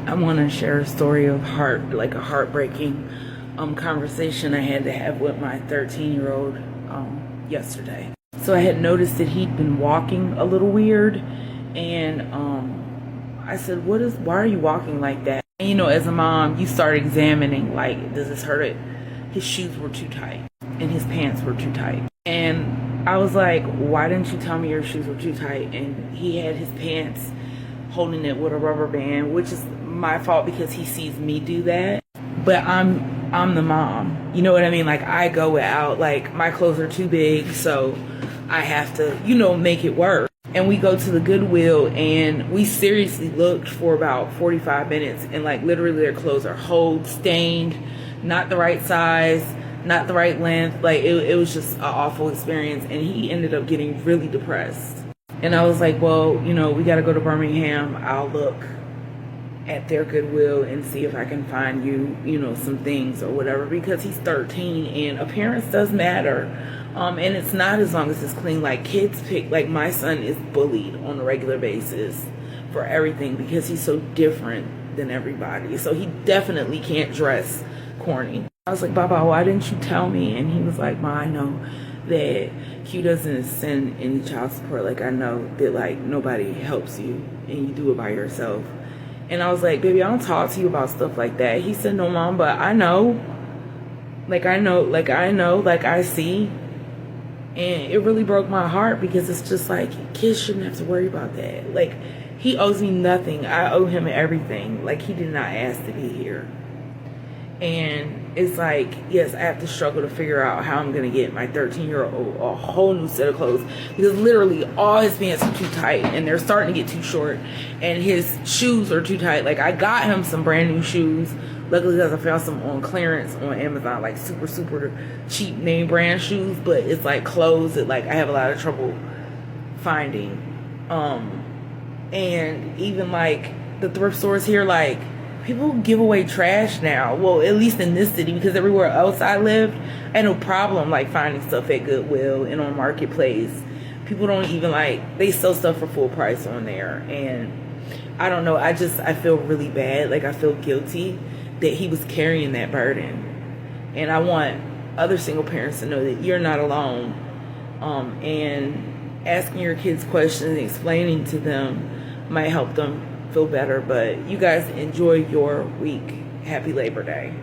I want to share a story of like a heartbreaking conversation I had to have with my 13-year-old yesterday. So I had noticed that he'd been walking a little weird, and I said, why are you walking like that? And, as a mom, you start examining, like, does this hurt it? His shoes were too tight, and his pants were too tight. And I was like, why didn't you tell me your shoes were too tight? And he had his pants holding it with a rubber band, which is my fault because he sees me do that. But I'm the mom. You know what I mean? Like, I go out, like, my clothes are too big, so I have to, make it work. And we go to the Goodwill, and we seriously looked for about 45 minutes, and like literally their clothes are holed, stained, not the right size, not the right length. Like, it was just an awful experience, and he ended up getting really depressed. And I was like, well, we got to go to Birmingham. I'll look at their Goodwill and see if I can find you, some things or whatever, because he's 13 and appearance does matter. And it's not as long as it's clean. Like, kids like, my son is bullied on a regular basis for everything because he's so different than everybody. So he definitely can't dress corny. I was like, Baba, why didn't you tell me? And he was like, Ma, I know that Q doesn't send any child support. Like, I know that, like, nobody helps you and you do it by yourself. And I was like, baby, I don't talk to you about stuff like that. He said, no, Mom, but I know. Like, I see. And it really broke my heart because it's just like, kids shouldn't have to worry about that. Like, he owes me nothing. I owe him everything. Like, he did not ask to be here. And it's like, yes, I have to struggle to figure out how I'm going to get my 13-year-old a whole new set of clothes, because literally all his pants are too tight and they're starting to get too short, and his shoes are too tight. Like, I got him some brand new shoes, luckily, because I found some on clearance on Amazon, like super cheap name brand shoes, but it's like clothes that, like, I have a lot of trouble finding. And even like the thrift stores here, like, people give away trash now. Well, at least in this city, because everywhere else I lived, I had no problem like finding stuff at Goodwill and on Marketplace. People don't even they sell stuff for full price on there. And I don't know, I feel really bad. Like, I feel guilty that he was carrying that burden. And I want other single parents to know that you're not alone. And asking your kids questions and explaining to them might help them feel better. But you guys enjoy your week. Happy Labor Day.